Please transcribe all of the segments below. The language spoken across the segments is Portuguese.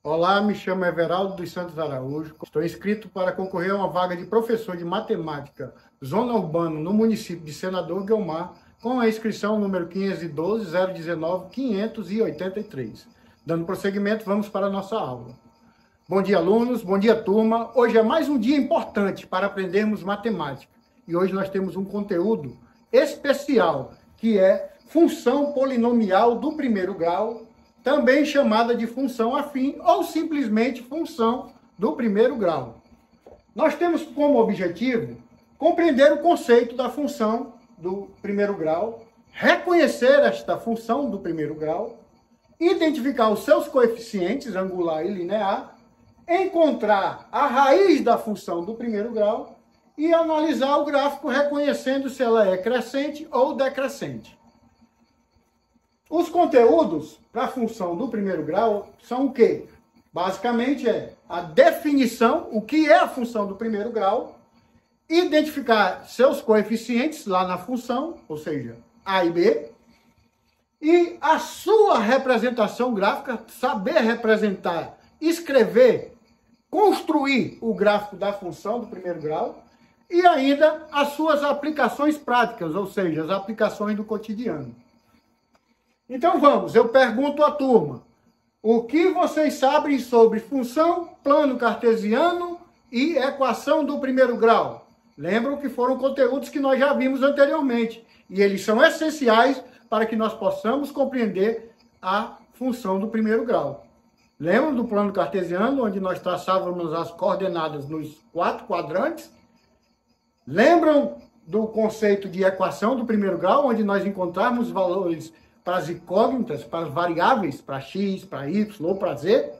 Olá, me chamo Everaldo dos Santos Araújo. Estou inscrito para concorrer a uma vaga de professor de matemática zona urbana no município de Senador Guiomar, com a inscrição número 512.019.583. Dando prosseguimento, vamos para a nossa aula. Bom dia, alunos. Bom dia, turma. Hoje é mais um dia importante para aprendermos matemática. E hoje nós temos um conteúdo especial, que é função polinomial do primeiro grau, também chamada de função afim ou simplesmente função do primeiro grau. Nós temos como objetivo compreender o conceito da função do primeiro grau, reconhecer esta função do primeiro grau, identificar os seus coeficientes angular e linear, encontrar a raiz da função do primeiro grau e analisar o gráfico reconhecendo se ela é crescente ou decrescente. Os conteúdos para a função do primeiro grau são o quê? Basicamente é a definição, o que é a função do primeiro grau, identificar seus coeficientes lá na função, ou seja, A e B, e a sua representação gráfica, saber representar, escrever, construir o gráfico da função do primeiro grau, e ainda as suas aplicações práticas, ou seja, as aplicações do cotidiano. Então vamos, eu pergunto à turma, o que vocês sabem sobre função, plano cartesiano e equação do primeiro grau? Lembram que foram conteúdos que nós já vimos anteriormente, e eles são essenciais para que nós possamos compreender a função do primeiro grau. Lembram do plano cartesiano, onde nós traçávamos as coordenadas nos 4 quadrantes? Lembram do conceito de equação do primeiro grau, onde nós encontramos valores para as incógnitas, para as variáveis, para x, para y ou para z?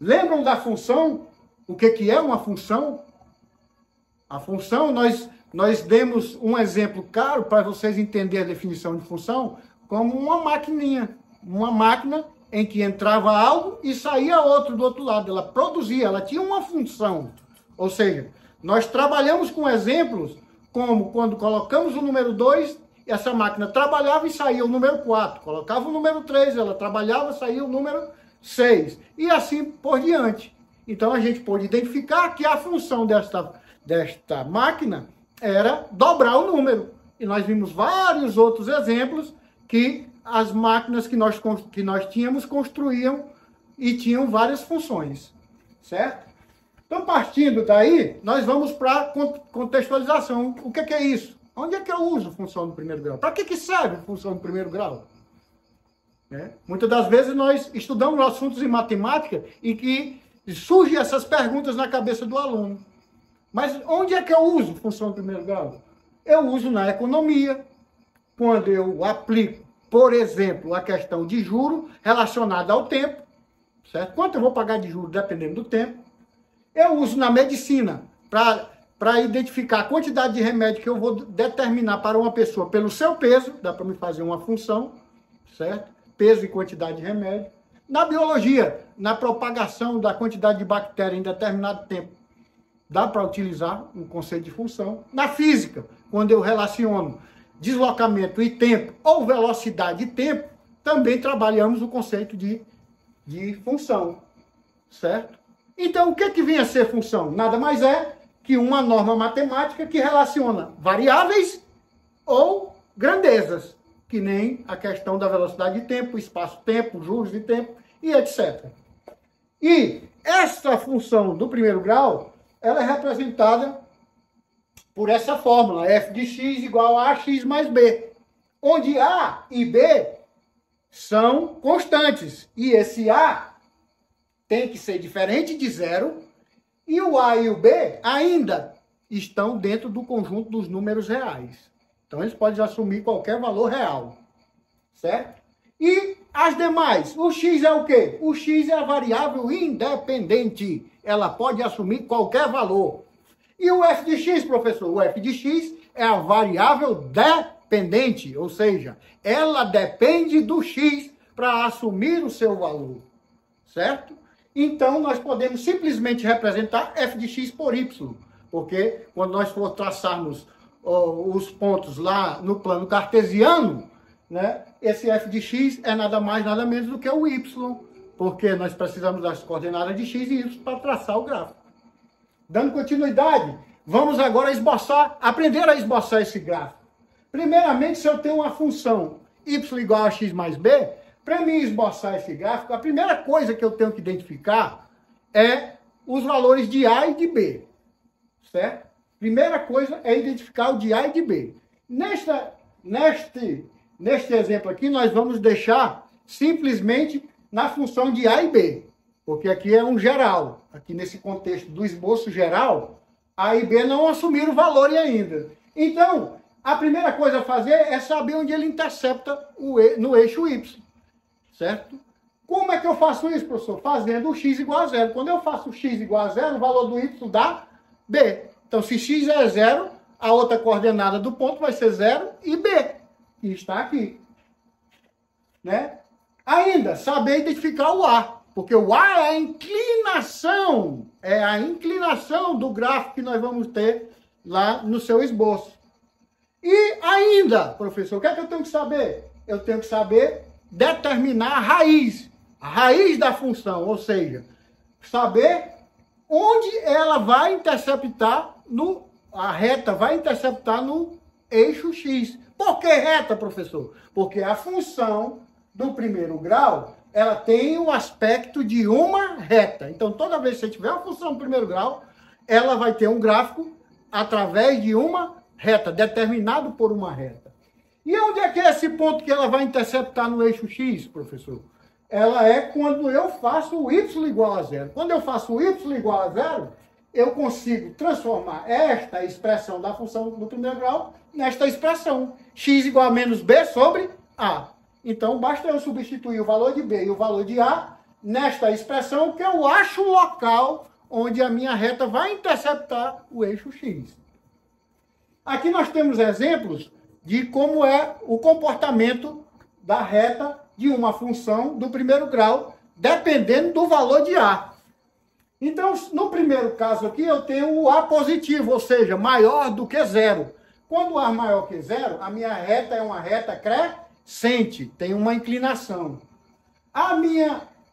Lembram da função? O que é uma função? A função, nós demos um exemplo claro para vocês entenderem a definição de função, como uma maquininha. Uma máquina em que entrava algo e saía outro do outro lado. Ela produzia, ela tinha uma função. Ou seja, nós trabalhamos com exemplos como quando colocamos o número 2, essa máquina trabalhava e saía o número 4. Colocava o número 3, ela trabalhava e saía o número 6. E assim por diante. Então a gente pôde identificar que a função desta máquina era dobrar o número. E nós vimos vários outros exemplos que as máquinas que nós tínhamos construíam e tinham várias funções. Certo? Então, partindo daí, nós vamos para a contextualização. O que é isso? Onde é que eu uso função do primeiro grau? Para que serve a função do primeiro grau? Muitas das vezes nós estudamos assuntos em matemática e que surgem essas perguntas na cabeça do aluno. Mas onde é que eu uso função do primeiro grau? Eu uso na economia, quando eu aplico, por exemplo, a questão de juro relacionada ao tempo, certo? Quanto eu vou pagar de juros dependendo do tempo. Eu uso na medicina para identificar a quantidade de remédio que eu vou determinar para uma pessoa pelo seu peso, dá para me fazer uma função, certo? Peso e quantidade de remédio. Na biologia, na propagação da quantidade de bactéria em determinado tempo, dá para utilizar um conceito de função. Na física, quando eu relaciono deslocamento e tempo, ou velocidade e tempo, também trabalhamos o conceito de função, certo? Então, o que vem a ser função? Nada mais é que uma norma matemática que relaciona variáveis ou grandezas, que nem a questão da velocidade de tempo, espaço-tempo, juros de tempo e etc. E essa função do primeiro grau, ela é representada por essa fórmula, f de x igual a ax mais b, onde a e b são constantes, e esse a tem que ser diferente de zero, e o A e o B ainda estão dentro do conjunto dos números reais. Então, eles podem assumir qualquer valor real, certo? E as demais, o x é o quê? O x é a variável independente. Ela pode assumir qualquer valor. E o f de x, professor? O f de x é a variável dependente, ou seja, ela depende do x para assumir o seu valor, certo? Então, nós podemos simplesmente representar f de x por y, porque quando nós for traçarmos os pontos lá no plano cartesiano, né, esse f de x é nada mais, nada menos do que o y. porque nós precisamos das coordenadas de x e y para traçar o gráfico. Dando continuidade, vamos agora aprender a esboçar esse gráfico. Primeiramente, se eu tenho uma função y igual a x mais b, para mim esboçar esse gráfico, a primeira coisa que eu tenho que identificar é os valores de a e de b, certo? Primeira coisa é identificar o de a e de b. Neste exemplo aqui, nós vamos deixar simplesmente na função de a e b, porque aqui é um geral. Aqui nesse contexto do esboço geral, a e b não assumiram o valor ainda. Então, a primeira coisa a fazer é saber onde ele intercepta no eixo y, certo? Como é que eu faço isso, professor? Fazendo o x igual a zero. Quando eu faço x igual a zero, o valor do y dá b. Então, se x é zero, a outra coordenada do ponto vai ser 0 e b, que está aqui. Né? Ainda, saber identificar o a, porque o a é a inclinação do gráfico que nós vamos ter lá no seu esboço. E ainda, professor, o que é que eu tenho que saber? Eu tenho que saber determinar a raiz da função, ou seja, saber onde ela vai interceptar a reta vai interceptar no eixo x. Por que reta, professor? Porque a função do primeiro grau, ela tem o aspecto de uma reta. Então, toda vez que você tiver uma função do primeiro grau, ela vai ter um gráfico através de uma reta, determinado por uma reta. E onde é que é esse ponto que ela vai interceptar no eixo x, professor? Ela é quando eu faço o y igual a zero. Quando eu faço o y igual a zero, eu consigo transformar esta expressão da função do primeiro grau nesta expressão, x igual a menos b sobre a. Então, basta eu substituir o valor de b e o valor de a nesta expressão que eu acho o local onde a minha reta vai interceptar o eixo x. Aqui nós temos exemplos de como é o comportamento da reta de uma função do primeiro grau, dependendo do valor de a. Então, no primeiro caso aqui, eu tenho o a positivo, ou seja, maior do que zero. Quando o a é maior que zero, a minha reta é uma reta crescente, tem uma inclinação.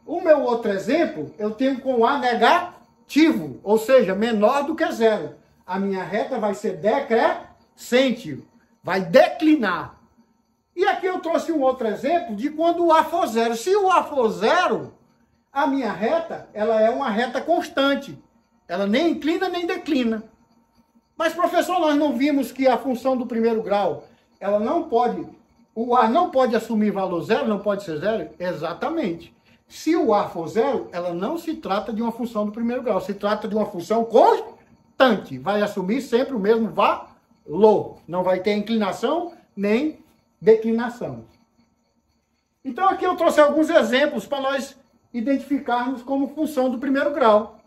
O meu outro exemplo, eu tenho com a negativo, ou seja, menor do que zero. A minha reta vai ser decrescente, vai declinar. E aqui eu trouxe um outro exemplo de quando o a for zero. Se o a for zero, a minha reta, ela é uma reta constante. Ela nem inclina nem declina. Mas, professor, nós não vimos que a função do primeiro grau, ela não pode, o a não pode assumir valor zero, não pode ser zero? Exatamente. Se o a for zero, ela não se trata de uma função do primeiro grau, se trata de uma função constante. Vai assumir sempre o mesmo valor. Não vai ter inclinação nem declinação. Então, aqui eu trouxe alguns exemplos para nós identificarmos como função do primeiro grau.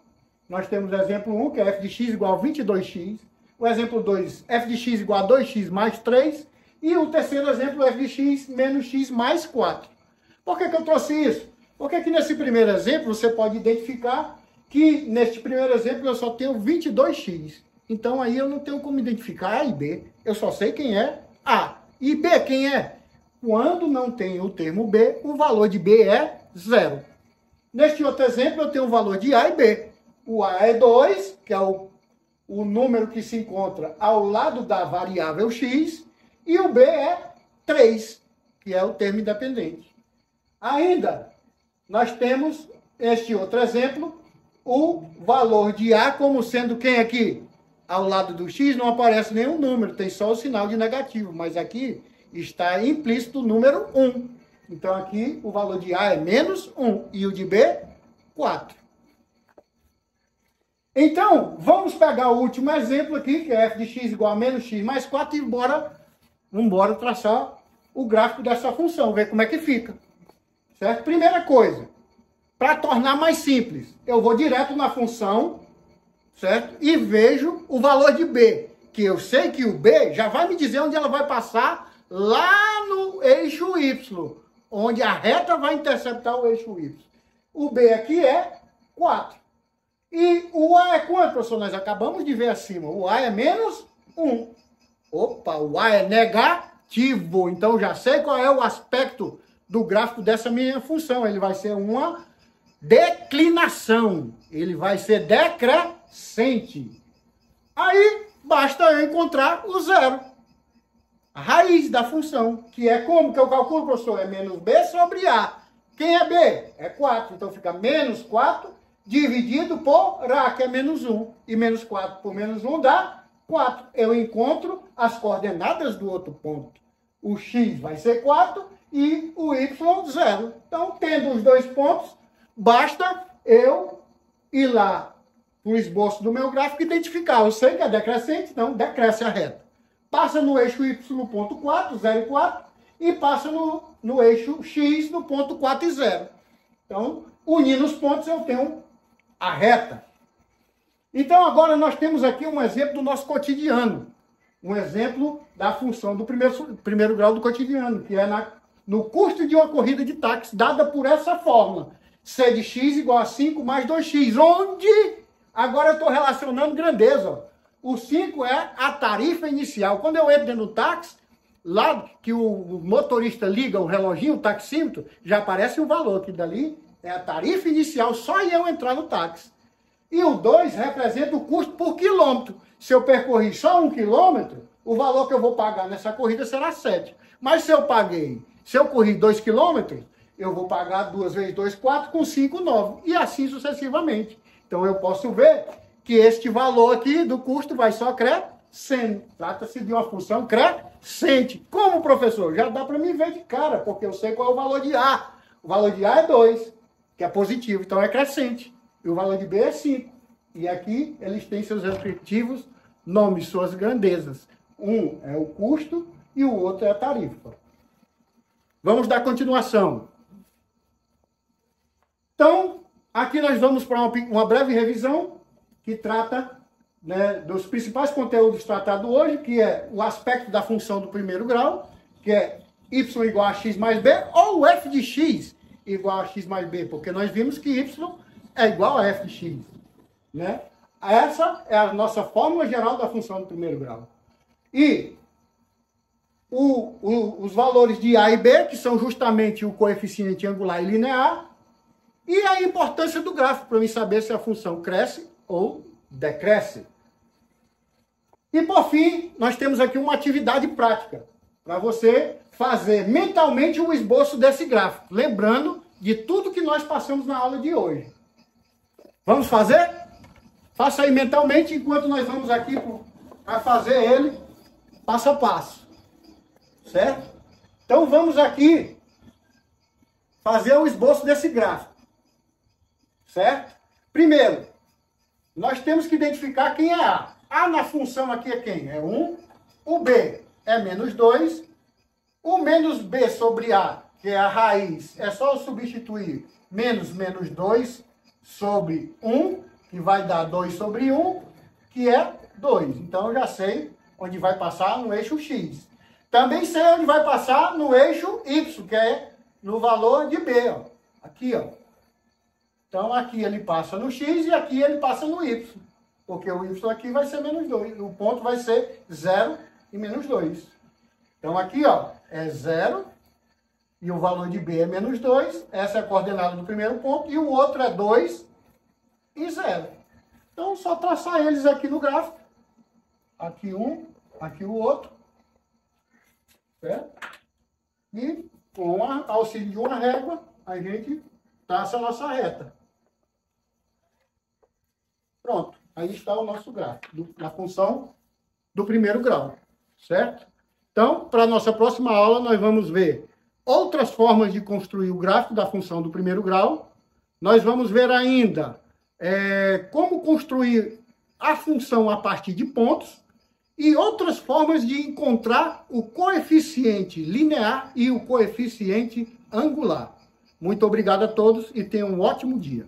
Nós temos o exemplo 1, que é f de x igual a 22x. O exemplo 2, f de x igual a 2x mais 3. E o terceiro exemplo, f de x menos x mais 4. Por que eu trouxe isso? Porque aqui nesse primeiro exemplo, você pode identificar que neste primeiro exemplo eu só tenho 22x. Então aí eu não tenho como identificar a e b. Eu só sei quem é a. E b quem é? Quando não tem o termo b, o valor de b é zero. Neste outro exemplo, eu tenho o valor de a e b. O a é 2, que é o número que se encontra ao lado da variável x, e o b é 3, que é o termo independente. Ainda, nós temos este outro exemplo, o valor de a como sendo quem aqui? Ao lado do x não aparece nenhum número, tem só o sinal de negativo, mas aqui está implícito o número 1. Então, aqui, o valor de a é menos 1 e o de b, 4. Então, vamos pegar o último exemplo aqui, que é f de x igual a menos x mais 4, e vamos traçar o gráfico dessa função, ver como é que fica. Certo? Primeira coisa, para tornar mais simples, eu vou direto na função, certo? E vejo o valor de b, que eu sei que o b já vai me dizer onde ela vai passar lá no eixo y, onde a reta vai interceptar o eixo y. O b aqui é 4. E o a é quanto, professor? Nós acabamos de ver acima. O a é menos 1. Opa, o a é negativo. Então, já sei qual é o aspecto do gráfico dessa minha função. Ele vai ser uma declinação. Ele vai ser decrescente. Aí, basta eu encontrar o zero. A raiz da função, que é como que eu calculo, professor? É menos b sobre a. Quem é b? É 4. Então fica menos 4 dividido por a, que é menos 1. E menos 4 por menos 1 dá 4. Eu encontro as coordenadas do outro ponto. O x vai ser 4 e o y 0. Então, tendo os dois pontos, basta eu ir lá para o esboço do meu gráfico e identificar. Eu sei que é decrescente, então decresce a reta. Passa no eixo y no ponto 4, 0 e 4, e passa no eixo x no ponto 4 e 0. Então, unindo os pontos, eu tenho a reta. Então, agora nós temos aqui um exemplo do nosso cotidiano. Um exemplo da função do primeiro grau do cotidiano, que é no custo de uma corrida de táxi, dada por essa fórmula. C de x igual a 5 mais 2x, onde agora eu estou relacionando grandeza, ó. O 5 é a tarifa inicial. Quando eu entro dentro do táxi, lá que o motorista liga o reloginho, o taxímetro, já aparece um valor, que dali é a tarifa inicial, só eu entrar no táxi. E o 2 representa o custo por quilômetro. Se eu percorri só 1 quilômetro, o valor que eu vou pagar nessa corrida será 7. Mas se eu corri 2 quilômetros, eu vou pagar 2 vezes 2, 4, com 5, 9. E assim sucessivamente. Então eu posso ver que este valor aqui do custo vai só crescendo. Trata-se de uma função crescente. Como, professor? Já dá para me ver de cara, porque eu sei qual é o valor de A. O valor de A é 2, que é positivo, então é crescente. E o valor de B é 5. E aqui eles têm seus respectivos nomes, suas grandezas. Um é o custo e o outro é a tarifa. Vamos dar continuação. Então, aqui nós vamos para uma breve revisão que trata, né, dos principais conteúdos tratados hoje, que é o aspecto da função do primeiro grau, que é y igual a x mais b, ou f de x igual a x mais b, porque nós vimos que y é igual a f de x. Né? Essa é a nossa fórmula geral da função do primeiro grau. E os valores de a e b, que são justamente o coeficiente angular e linear, e a importância do gráfico, para mim saber se a função cresce ou decresce. E por fim, nós temos aqui uma atividade prática, para você fazer mentalmente o esboço desse gráfico, lembrando de tudo que nós passamos na aula de hoje. Vamos fazer? Faça aí mentalmente, enquanto nós vamos aqui para fazer ele passo a passo. Certo? Então vamos aqui fazer o esboço desse gráfico. Certo? Primeiro, nós temos que identificar quem é A. A na função aqui é quem? É 1. O B é menos 2. O menos B sobre A, que é a raiz, é só eu substituir menos 2 sobre 1, que vai dar 2 sobre 1, que é 2. Então eu já sei onde vai passar no eixo X. Também sei onde vai passar no eixo Y, que é no valor de B. Ó. Aqui, ó. Então, aqui ele passa no X e aqui ele passa no Y. Porque o Y aqui vai ser menos 2. O ponto vai ser 0 e menos 2. Então, aqui, ó, é 0 e o valor de B é menos 2. Essa é a coordenada do primeiro ponto. E o outro é 2 e 0. Então, só traçar eles aqui no gráfico. Aqui um, aqui o outro. Certo? E com o auxílio de uma régua, a gente traça a nossa reta. Pronto. Aí está o nosso gráfico, na função do primeiro grau. Certo? Então, para a nossa próxima aula, nós vamos ver outras formas de construir o gráfico da função do primeiro grau. Nós vamos ver ainda como construir a função a partir de pontos e outras formas de encontrar o coeficiente linear e o coeficiente angular. Muito obrigado a todos e tenham um ótimo dia.